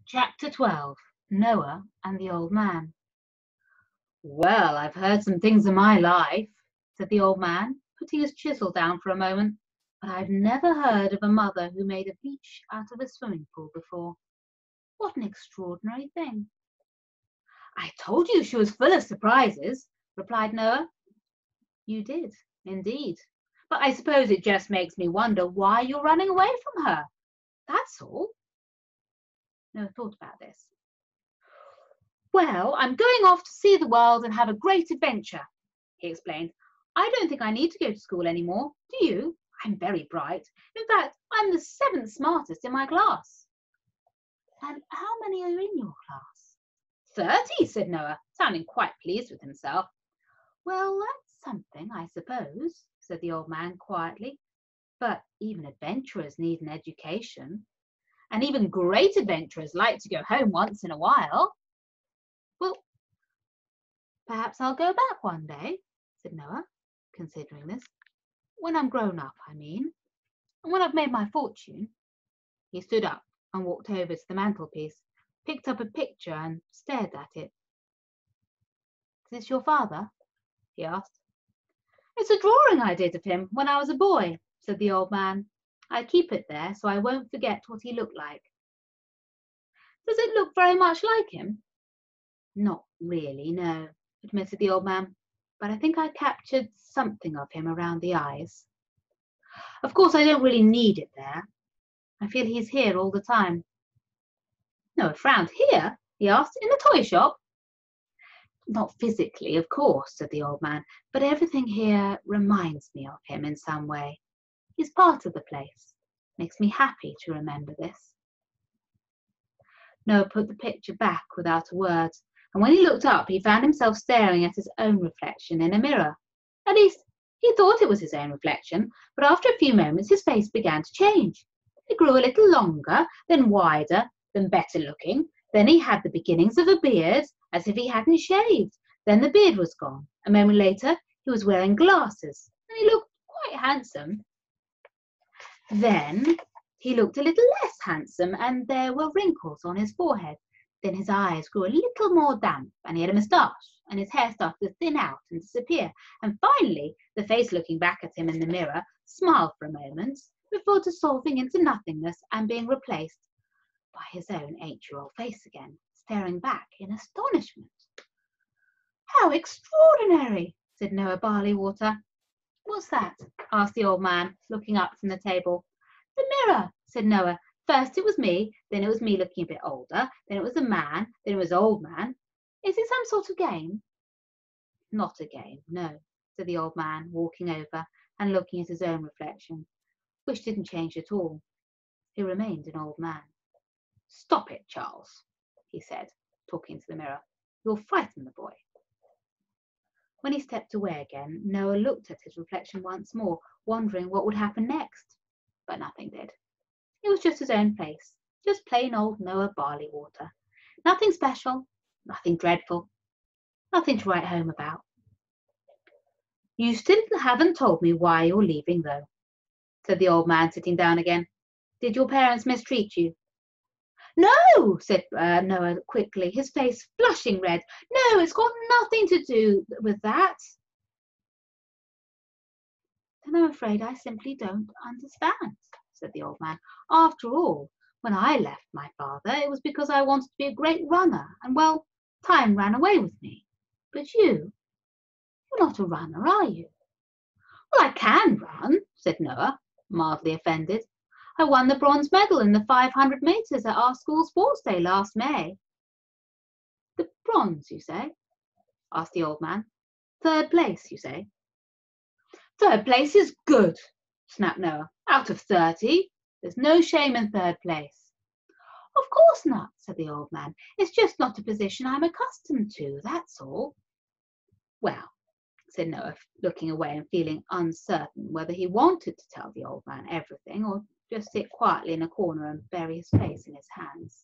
Chapter 12. Noah and the Old Man. Well, I've heard some things in my life, said the old man, putting his chisel down for a moment, but I've never heard of a mother who made a beach out of a swimming pool before. What an extraordinary thing. I told you she was full of surprises, replied Noah. You did, indeed. But I suppose it just makes me wonder why you're running away from her. That's all. Noah thought about this. Well, I'm going off to see the world and have a great adventure, he explained. I don't think I need to go to school anymore, do you? I'm very bright. In fact, I'm the 7th smartest in my class. And how many are in your class? 30, said Noah, sounding quite pleased with himself. Well, that's something, I suppose, said the old man quietly. But even adventurers need an education. And even great adventurers like to go home once in a while. Well, perhaps I'll go back one day, said Noah, considering this. When I'm grown up, I mean. And when I've made my fortune. He stood up and walked over to the mantelpiece, picked up a picture and stared at it. Is this your father? He asked. It's a drawing I did of him when I was a boy, said the old man. I keep it there so I won't forget what he looked like. Does it look very much like him? Not really, no, admitted the old man, but I think I captured something of him around the eyes. Of course, I don't really need it there. I feel he's here all the time. Noah frowned. Here? He asked. In the toy shop? Not physically, of course, said the old man, but everything here reminds me of him in some way. He's part of the place. Makes me happy to remember this. Noah put the picture back without a word, and when he looked up, he found himself staring at his own reflection in a mirror. At least, he thought it was his own reflection, but after a few moments his face began to change. It grew a little longer, then wider, then better looking. Then he had the beginnings of a beard, as if he hadn't shaved. Then the beard was gone. A moment later, he was wearing glasses, and he looked quite handsome. Then he looked a little less handsome, and there were wrinkles on his forehead. Then his eyes grew a little more damp, and he had a moustache, and his hair started to thin out and disappear. And finally, the face looking back at him in the mirror smiled for a moment, before dissolving into nothingness and being replaced by his own 8-year-old face again, staring back in astonishment. How extraordinary, said Noah Barleywater. What's that? Asked the old man, looking up from the table. The mirror, said Noah. First it was me, then it was me looking a bit older, then it was a man, then it was old man. Is it some sort of game? Not a game, no, said the old man, walking over and looking at his own reflection, which didn't change at all. He remained an old man. Stop it, Charles, he said, talking to the mirror. You'll frighten the boy. When he stepped away again, Noah looked at his reflection once more, wondering what would happen next. But nothing did. It was just his own face, just plain old Noah Barleywater. Nothing special, nothing dreadful, nothing to write home about. You still haven't told me why you're leaving, though, said the old man, sitting down again. Did your parents mistreat you? No, said Noah quickly, his face flushing red. No, it's got nothing to do with that. Then I'm afraid I simply don't understand, said the old man. After all, when I left my father, it was because I wanted to be a great runner, and, well, time ran away with me. But you're not a runner, are you? Well, I can run, said Noah, mildly offended. I won the bronze medal in the 500 metres at our school sports day last May. The bronze, you say? Asked the old man. 3rd place, you say? 3rd place is good, snapped Noah. Out of 30, there's no shame in 3rd place. Of course not, said the old man. It's just not a position I'm accustomed to, that's all. Well, said Noah, looking away and feeling uncertain whether he wanted to tell the old man everything or just sit quietly in a corner and bury his face in his hands.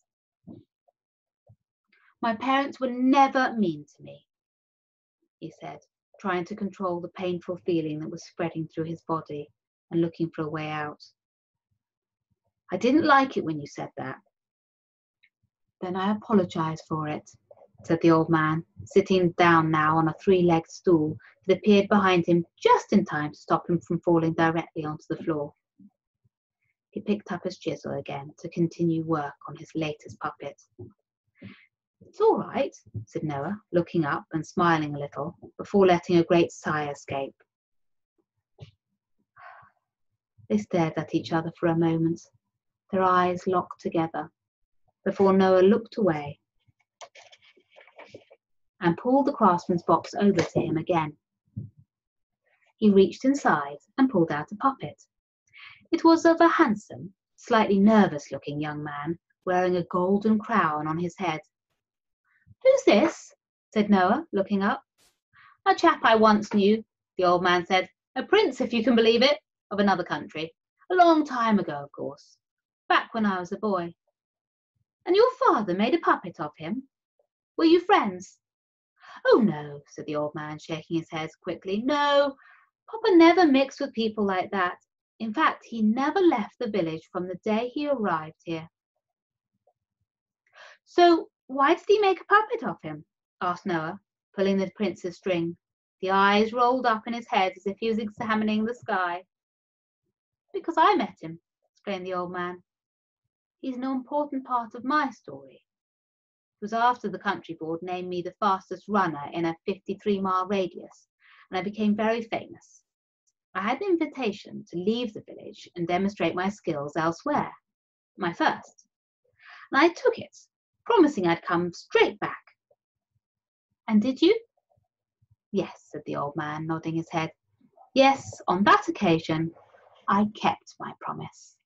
My parents were never mean to me, he said, trying to control the painful feeling that was spreading through his body and looking for a way out. I didn't like it when you said that. Then I apologise for it, said the old man, sitting down now on a three-legged stool that appeared behind him just in time to stop him from falling directly onto the floor. He picked up his chisel again to continue work on his latest puppet. It's all right, said Noah, looking up and smiling a little before letting a great sigh escape. They stared at each other for a moment, their eyes locked together, before Noah looked away and pulled the craftsman's box over to him again. He reached inside and pulled out a puppet. It was of a handsome, slightly nervous-looking young man wearing a golden crown on his head. Who's this? Said Noah, looking up. A chap I once knew, the old man said. A prince, if you can believe it, of another country. A long time ago, of course. Back when I was a boy. And your father made a puppet of him? Were you friends? Oh, no, said the old man, shaking his head quickly. No, Papa never mixed with people like that. In fact, he never left the village from the day he arrived here. So why did he make a puppet of him? Asked Noah, pulling the prince's string. The eyes rolled up in his head as if he was examining the sky. Because I met him, explained the old man. He's an important part of my story. It was after the country board named me the fastest runner in a 53-mile radius, and I became very famous. I had an invitation to leave the village and demonstrate my skills elsewhere, my first. And I took it, promising I'd come straight back. And did you? Yes, said the old man, nodding his head. Yes, on that occasion, I kept my promise.